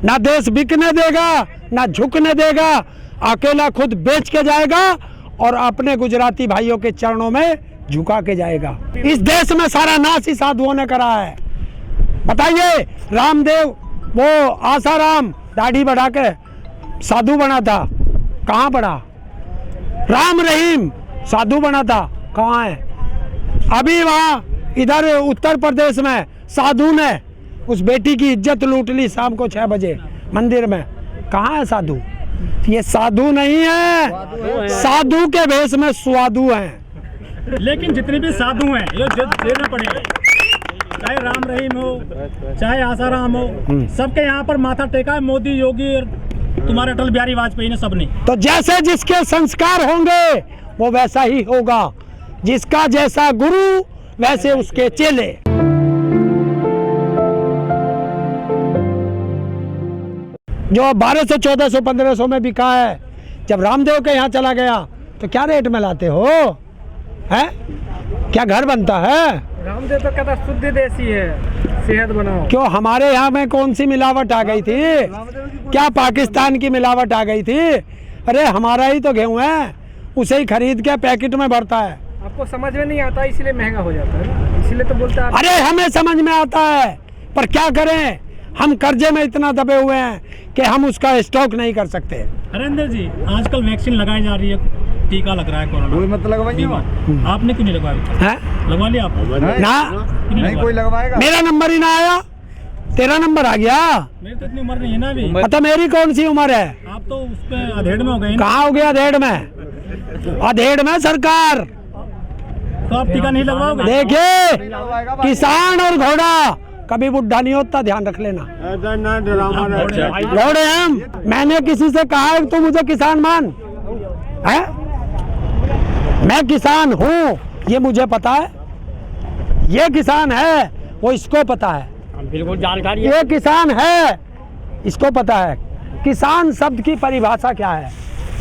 ना देश बिकने देगा, ना झुकने देगा, अकेला खुद बेच के जाएगा और अपने गुजराती भाइयों के चरणों में झुका के जाएगा। इस देश में सारा नाश ही साधुओं ने करा है। बताइए, रामदेव वो आसाराम दाढ़ी बढ़ा के साधु बना था, कहाँ पड़ा? राम रहीम साधु बना था, कहाँ है? अभी वहाँ इधर उत्तर प्रदेश में साधु ने उस बेटी की इज्जत लूट ली शाम को 6 बजे मंदिर में, कहाँ है साधु? ये साधु नहीं है, साधु के भेष में स्वादु हैं। लेकिन जितने भी साधु हैं ये जेल में पड़े, चाहे राम रहीम हो चाहे आसाराम हो, सबके यहाँ पर माथा टेका है मोदी, योगी और तुम्हारे अटल बिहारी वाजपेयी ने, सबने। तो जैसे जिसके संस्कार होंगे वो वैसा ही होगा, जिसका जैसा गुरु वैसे उसके चेले। जो 1200, 1400, 1500 में बिका है, जब रामदेव के यहाँ चला गया तो क्या रेट में लाते हो? हैं? क्या घर बनता है? रामदेव तो कहता शुद्ध देसी है, सेहत बनाओ। क्यों हमारे यहाँ में कौन सी मिलावट आ गई थी? क्या पाकिस्तान की मिलावट आ गई थी? अरे हमारा ही तो गेहूँ है, उसे ही खरीद के पैकेट में भरता है। आपको समझ में नहीं आता इसलिए महंगा हो जाता है, इसलिए तो बोलता है। अरे हमें समझ में आता है, पर क्या करें, हम कर्जे में इतना दबे हुए हैं कि हम उसका स्टॉक नहीं कर सकते। हरेंद्र जी, आजकल वैक्सीन लगाई जा रही है, टीका लग रहा है कोरोना, कोई मत लगवाइए। आपने क्यों नहीं लगवाया? लगवा लिया आपने? ना, नहीं कोई लगवाएगा। मेरा नंबर ही ना आया, तेरा नंबर आ गया। मेरी तो इतनी उम्र नहीं है ना अभी। तो मेरी कौन सी उम्र है? आप तो उस पे अधेड़ में हो गए। कहाँ हो गया अधेड़ में? अधेड़ में सरकार। तो आप टीका नहीं लगवाओगे? देखिए, किसान और घोड़ा कभी बुढ़ा नहीं होता, ध्यान रख लेना। घोड़े हम, मैंने किसी से कहा है तू मुझे किसान मान है? मैं किसान हूँ, ये मुझे पता है। ये किसान है, वो इसको पता है, बिल्कुल जानकारी। ये किसान है, इसको पता है। किसान शब्द की परिभाषा क्या है?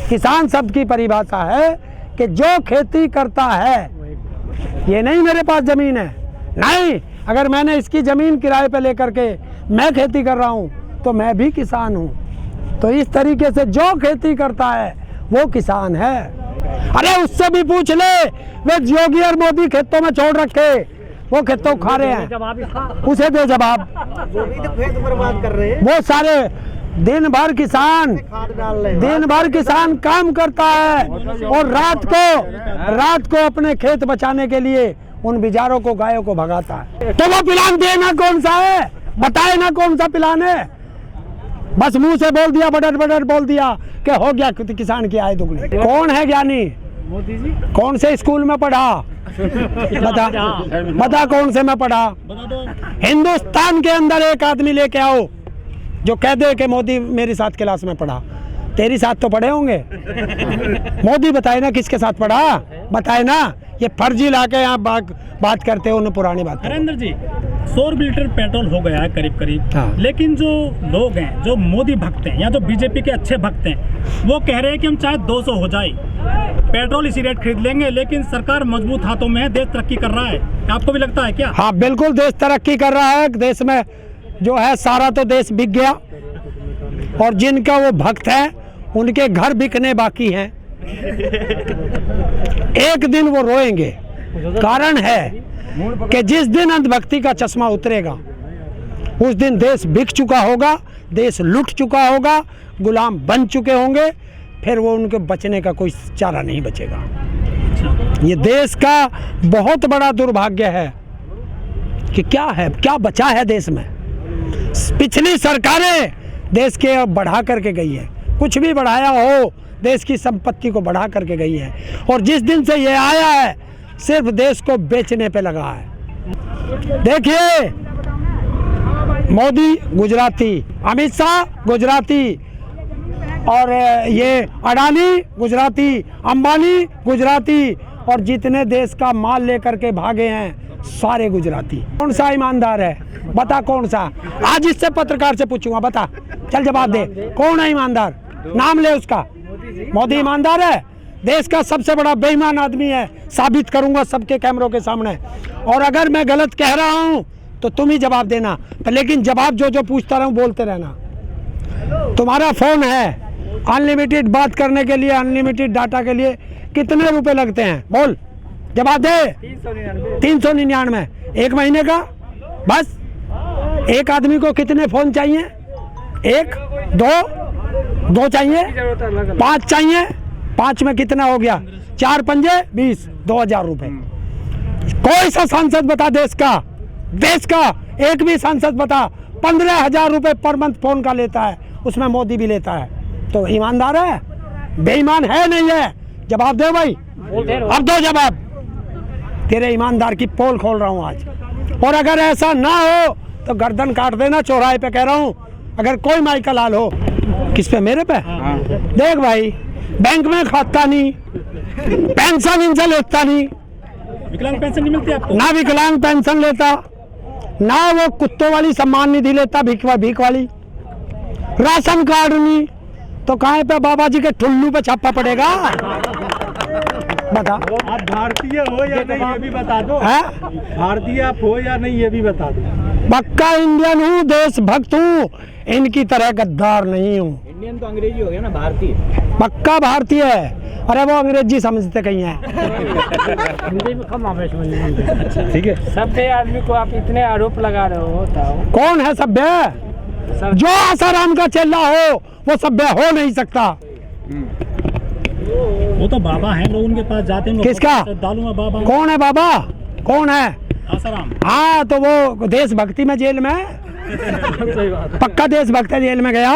किसान शब्द की परिभाषा है कि जो खेती करता है। ये नहीं मेरे पास जमीन है, नहीं, अगर मैंने इसकी जमीन किराए पे लेकर के मैं खेती कर रहा हूँ तो मैं भी किसान हूँ। तो इस तरीके से जो खेती करता है वो किसान है। अरे उससे भी पूछ ले, वे योगी और मोदी खेतों में छोड़ रखे, वो खेतों खा रहे हैं, उसे दे जवाब। बर्बाद कर रहे हैं वो सारे दिन भर किसान काम करता है और रात को अपने खेत बचाने के लिए उन बिचारों को, गायों को भगाता है। तो वो प्लान देना कौन सा है? बताए ना कौन सा प्लान है? बस मुंह से बोल दिया, बड़र बोल दिया कि हो गया किसान की आय दुगनी। कौन है ज्ञानी? मोदी जी। कौन से स्कूल में पढ़ा? बता कौन से में पढ़ा? हिंदुस्तान के अंदर एक आदमी लेके आओ जो कह दे कि मोदी मेरे साथ क्लास में पढ़ा। तेरी साथ तो पढ़े होंगे। मोदी बताए ना किसके साथ पढ़ा, बताए ना। ये फर्जी लाके यहाँ बात करते हो, उन्हें पुरानी बात। हरेंद्र जी, 100 लीटर पेट्रोल हो गया है करीब। हाँ। लेकिन जो लोग हैं, जो मोदी भक्त हैं या जो बीजेपी के अच्छे भक्त हैं, वो कह रहे हैं कि हम चाहे 200 हो जाए पेट्रोल इसी रेट खरीद लेंगे, लेकिन सरकार मजबूत हाथों में है, देश तरक्की कर रहा है। आपको भी लगता है क्या? हाँ बिल्कुल, देश तरक्की कर रहा है। देश में जो है सारा तो देश बिक गया, और जिनका वो भक्त है उनके घर बिकने बाकी हैं। एक दिन वो रोएंगे। कारण है कि जिस दिन अंधभक्ति का चश्मा उतरेगा उस दिन देश बिक चुका होगा, देश लुट चुका होगा, गुलाम बन चुके होंगे, फिर वो उनके बचने का कोई चारा नहीं बचेगा। ये देश का बहुत बड़ा दुर्भाग्य है कि क्या बचा है देश में। पिछली सरकारें देश के बढ़ा करके गई है, कुछ भी बढ़ाया हो, देश की संपत्ति को बढ़ा करके गई है, और जिस दिन से ये आया है सिर्फ देश को बेचने पे लगा है। देखिए, मोदी गुजराती, अमित शाह गुजराती, और ये अडानी गुजराती, अंबानी गुजराती, और जितने देश का माल लेकर के भागे हैं सारे गुजराती। कौन सा ईमानदार है? बता कौन सा? आज इससे पत्रकार से पूछूंगा, बता, चल जवाब दे, कौन है ईमानदार? नाम ले उसका। मोदी ईमानदार है? देश का सबसे बड़ा बेईमान आदमी है, साबित करूंगा सबके कैमरों के सामने। और अगर मैं गलत कह रहा हूं तो तुम ही जवाब देना, लेकिन जवाब जो पूछता रहूं बोलते रहना। तुम्हारा फ़ोन है, अनलिमिटेड बात करने के लिए, अनलिमिटेड डाटा के लिए कितने रुपए लगते हैं? बोल, जवाब दे। 399 एक महीने का। बस एक आदमी को कितने फ़ोन चाहिए? एक, दो चाहिए, 5 चाहिए। 5 में कितना हो गया? 4 पंजे 20, 2000 रुपये। कोई सा सांसद बता देश का एक भी सांसद बता 15,000 रुपये पर मंथ फोन का लेता है, उसमें मोदी भी लेता है। तो ईमानदार है? बेईमान है नहीं है? जवाब दे भाई, अब दो जवाब। तेरे ईमानदार की पोल खोल रहा हूँ आज। और अगर ऐसा ना हो तो गर्दन काट देना चौराहे पे, कह रहा हूँ। अगर कोई माइकल लाल हो, किस पे? मेरे पे। देख भाई, बैंक में खाता नहीं, पेंशन इनसे लेता नहीं, विकलांग पेंशन नहीं मिलती आपको? ना विकलांग पेंशन लेता, ना वो कुत्तों वाली सम्मान निधि लेता, भीख वाली, राशन कार्ड नहीं। तो कहाँ पे बाबा जी के ठुल्लू पे छापा पड़ेगा? बता। आप भारतीय हो या नहीं ये भी बता दो। है? भारतीय आप हो या नहीं ये भी बता दो। पक्का इंडियन हूँ, देशभक्त हूँ, इनकी तरह गद्दार नहीं हूँ। इंडियन तो अंग्रेजी हो गया ना, भारतीय। पक्का भारतीय है। अरे वो अंग्रेजी समझते कहीं है। हिंदी में कम हमें समझ में नहीं आता। ठीक है। सभ्य आदमी को आप इतने आरोप लगा रहे हो, बताओ कौन है सभ्य? जो आसाराम का चेला हो वो सभ्य हो नहीं सकता। वो तो बाबा हैं, लोग उनके पास जाते हैं। किसका? दालू में बाबा। कौन है बाबा? कौन है? आसाराम। हाँ, तो वो देशभक्ति में जेल में पक्का देशभक्त है, जेल में गया।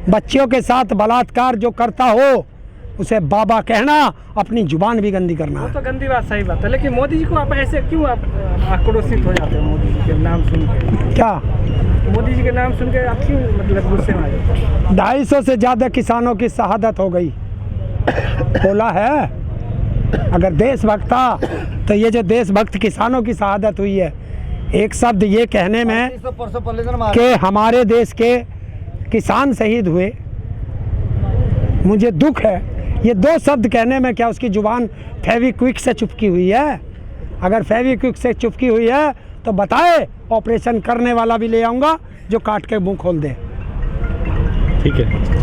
बच्चियों के साथ बलात्कार जो करता हो उसे बाबा कहना, अपनी जुबान भी गंदी करना। वो तो गंदी बात, सही बात है। लेकिन मोदी जी को आप ऐसे क्यों आप आक्रोशित हो जाते हो? मोदी जी के नाम सुन के क्या? मोदी जी के नाम सुन के आप क्यों मतलब गुस्से में आ जाते हो? 250 से ज़्यादा किसानों की शहादत हो गई। बोला है, अगर देशभक्त था तो ये जो देशभक्त किसानों की शहादत हुई है, एक शब्द ये कहने में कि हमारे देश के किसान शहीद हुए, मुझे दुख है। ये 2 शब्द कहने में क्या उसकी जुबान फेविक्विक से चिपकी हुई है? अगर फेविक्विक से चिपकी हुई है तो बताए, ऑपरेशन करने वाला भी ले आऊँगा जो काट के मुंह खोल दे। ठीक है।